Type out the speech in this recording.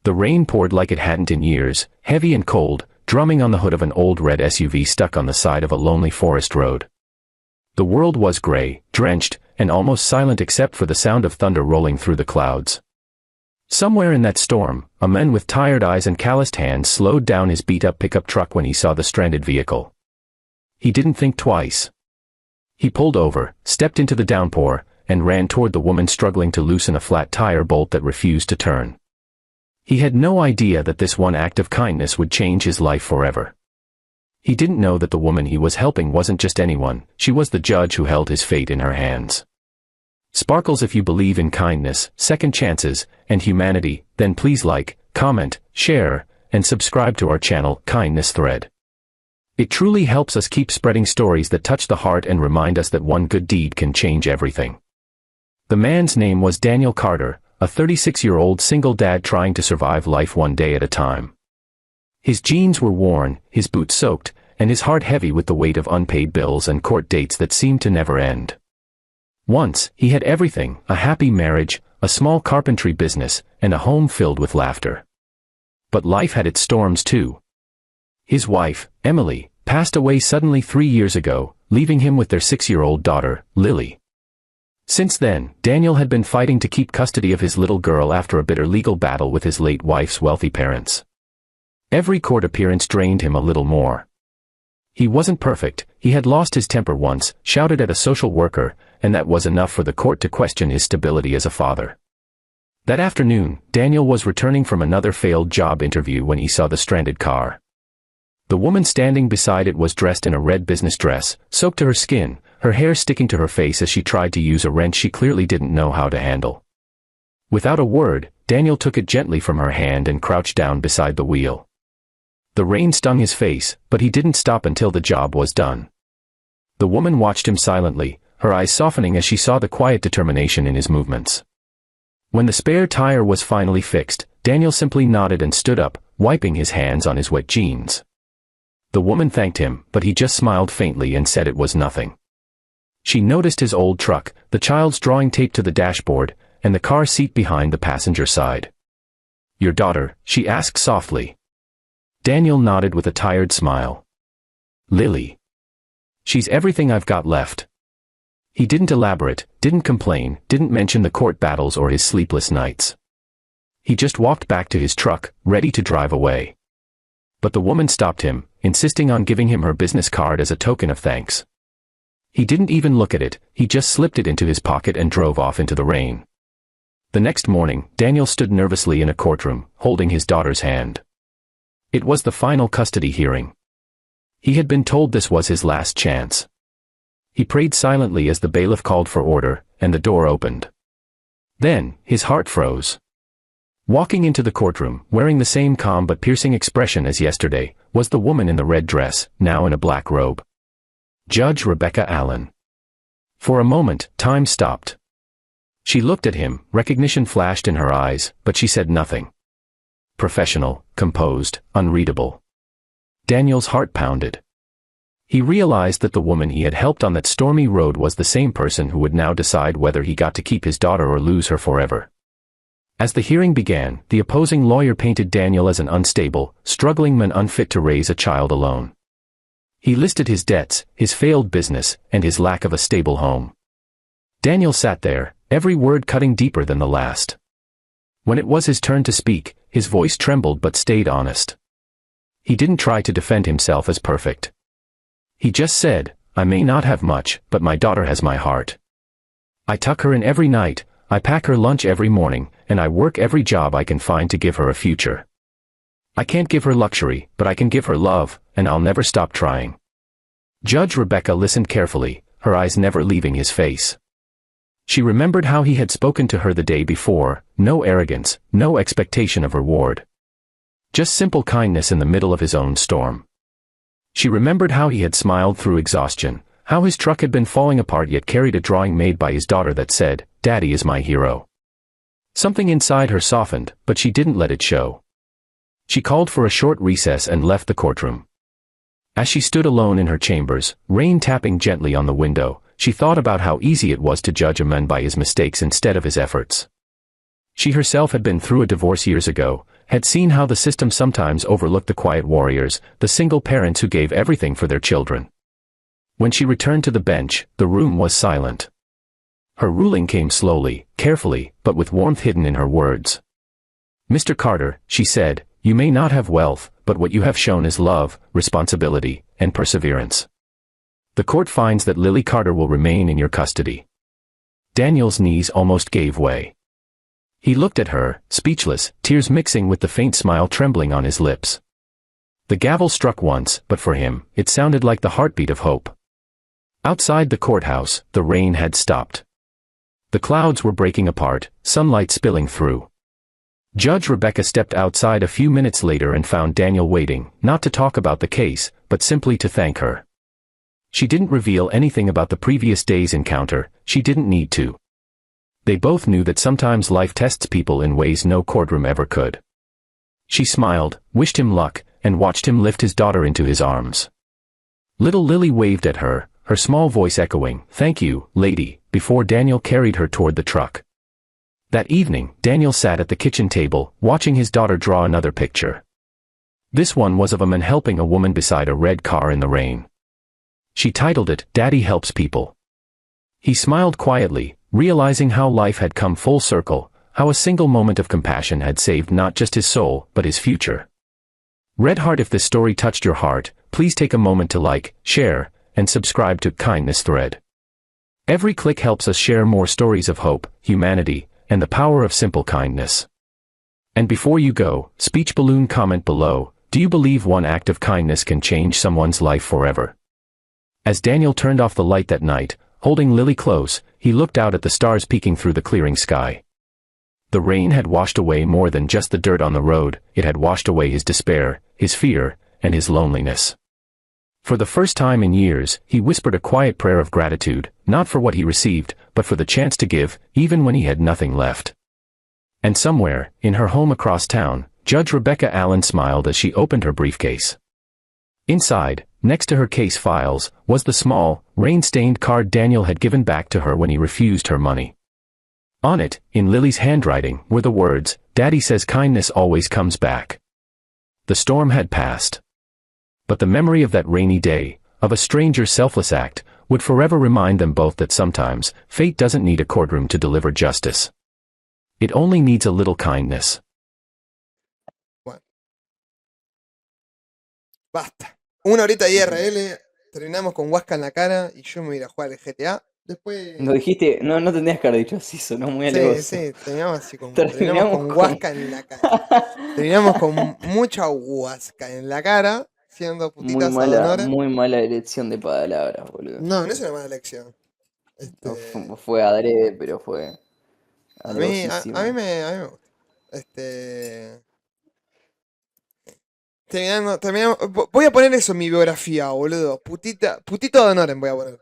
The rain poured like it hadn't in years, heavy and cold, drumming on the hood of an old red SUV stuck on the side of a lonely forest road. The world was gray, drenched, and almost silent except for the sound of thunder rolling through the clouds. Somewhere in that storm, a man with tired eyes and calloused hands slowed down his beat-up pickup truck when he saw the stranded vehicle. He didn't think twice. He pulled over, stepped into the downpour, and ran toward the woman struggling to loosen a flat tire bolt that refused to turn. He had no idea that this one act of kindness would change his life forever. He didn't know that the woman he was helping wasn't just anyone, she was the judge who held his fate in her hands. Sparkles, if you believe in kindness, second chances, and humanity, then please like, comment, share, and subscribe to our channel, Kindness Thread. It truly helps us keep spreading stories that touch the heart and remind us that one good deed can change everything. The man's name was Daniel Carter, a 36-year-old single dad trying to survive life one day at a time. His jeans were worn, his boots soaked, and his heart heavy with the weight of unpaid bills and court dates that seemed to never end. Once, he had everything, a happy marriage, a small carpentry business, and a home filled with laughter. But life had its storms too. His wife, Emily, passed away suddenly 3 years ago, leaving him with their 6-year-old daughter, Lily. Since then, Daniel had been fighting to keep custody of his little girl after a bitter legal battle with his late wife's wealthy parents. Every court appearance drained him a little more. He wasn't perfect, he had lost his temper once, shouted at a social worker, and that was enough for the court to question his stability as a father. That afternoon, Daniel was returning from another failed job interview when he saw the stranded car. The woman standing beside it was dressed in a red business dress, soaked to her skin, her hair sticking to her face as she tried to use a wrench she clearly didn't know how to handle. Without a word, Daniel took it gently from her hand and crouched down beside the wheel. The rain stung his face, but he didn't stop until the job was done. The woman watched him silently, her eyes softening as she saw the quiet determination in his movements. When the spare tire was finally fixed, Daniel simply nodded and stood up, wiping his hands on his wet jeans. The woman thanked him, but he just smiled faintly and said it was nothing. She noticed his old truck, the child's drawing taped to the dashboard, and the car seat behind the passenger side. "Your daughter?" she asked softly. Daniel nodded with a tired smile. "Lily. She's everything I've got left." He didn't elaborate, didn't complain, didn't mention the court battles or his sleepless nights. He just walked back to his truck, ready to drive away. But the woman stopped him, insisting on giving him her business card as a token of thanks. He didn't even look at it, he just slipped it into his pocket and drove off into the rain. The next morning, Daniel stood nervously in a courtroom, holding his daughter's hand. It was the final custody hearing. He had been told this was his last chance. He prayed silently as the bailiff called for order, and the door opened. Then, his heart froze. Walking into the courtroom, wearing the same calm but piercing expression as yesterday, was the woman in the red dress, now in a black robe. Judge Rebecca Allen. For a moment, time stopped. She looked at him, recognition flashed in her eyes, but she said nothing. Professional, composed, unreadable. Daniel's heart pounded. He realized that the woman he had helped on that stormy road was the same person who would now decide whether he got to keep his daughter or lose her forever. As the hearing began, the opposing lawyer painted Daniel as an unstable, struggling man unfit to raise a child alone. He listed his debts, his failed business, and his lack of a stable home. Daniel sat there, every word cutting deeper than the last. When it was his turn to speak, his voice trembled but stayed honest. He didn't try to defend himself as perfect. He just said, "I may not have much, but my daughter has my heart. I tuck her in every night, I pack her lunch every morning, and I work every job I can find to give her a future. I can't give her luxury, but I can give her love, and I'll never stop trying." Judge Rebecca listened carefully, her eyes never leaving his face. She remembered how he had spoken to her the day before, no arrogance, no expectation of reward. Just simple kindness in the middle of his own storm. She remembered how he had smiled through exhaustion, how his truck had been falling apart yet carried a drawing made by his daughter that said, "Daddy is my hero." Something inside her softened, but she didn't let it show. She called for a short recess and left the courtroom. As she stood alone in her chambers, rain tapping gently on the window, she thought about how easy it was to judge a man by his mistakes instead of his efforts. She herself had been through a divorce years ago, had seen how the system sometimes overlooked the quiet warriors, the single parents who gave everything for their children. When she returned to the bench, the room was silent. Her ruling came slowly, carefully, but with warmth hidden in her words. "Mr. Carter," she said, "you may not have wealth, but what you have shown is love, responsibility, and perseverance. The court finds that Lily Carter will remain in your custody." Daniel's knees almost gave way. He looked at her, speechless, tears mixing with the faint smile trembling on his lips. The gavel struck once, but for him, it sounded like the heartbeat of hope. Outside the courthouse, the rain had stopped. The clouds were breaking apart, sunlight spilling through. Judge Rebecca stepped outside a few minutes later and found Daniel waiting, not to talk about the case, but simply to thank her. She didn't reveal anything about the previous day's encounter, she didn't need to. They both knew that sometimes life tests people in ways no courtroom ever could. She smiled, wished him luck, and watched him lift his daughter into his arms. Little Lily waved at her, her small voice echoing, "Thank you, lady," before Daniel carried her toward the truck. That evening, Daniel sat at the kitchen table, watching his daughter draw another picture. This one was of a man helping a woman beside a red car in the rain. She titled it, "Daddy Helps People." He smiled quietly, realizing how life had come full circle, how a single moment of compassion had saved not just his soul, but his future. Red Heart, if this story touched your heart, please take a moment to like, share, and subscribe to Kindness Thread. Every click helps us share more stories of hope, humanity, and the power of simple kindness. And before you go, speech balloon comment below, do you believe one act of kindness can change someone's life forever? As Daniel turned off the light that night, holding Lily close, he looked out at the stars peeking through the clearing sky. The rain had washed away more than just the dirt on the road, it had washed away his despair, his fear, and his loneliness. For the first time in years, he whispered a quiet prayer of gratitude, not for what he received, but for the chance to give, even when he had nothing left. And somewhere, in her home across town, Judge Rebecca Allen smiled as she opened her briefcase. Inside, next to her case files, was the small, rain-stained card Daniel had given back to her when he refused her money. On it, in Lily's handwriting, were the words, "Daddy says kindness always comes back." The storm had passed. But the memory of that rainy day, of a stranger's selfless act, would forever remind them both that sometimes, fate doesn't need a courtroom to deliver justice. It only needs a little kindness. Bueno, basta. Una horita de IRL, terminamos con Huasca en la cara y yo me voy a ir a jugar el GTA. Después. No dijiste, no tendrías que haber dicho así, sonó muy alevoso. Sí, terminamos así con, Terminamos con Huasca en la cara. Terminamos con mucha Huasca en la cara, siendo putitas muy ad honorem. muy mala elección de palabras, boludo. No es una mala elección. No fue adrede, pero fue a mí me gusta. Terminamos. Voy a poner eso en mi biografía, boludo. Putito ad honorem voy a poner.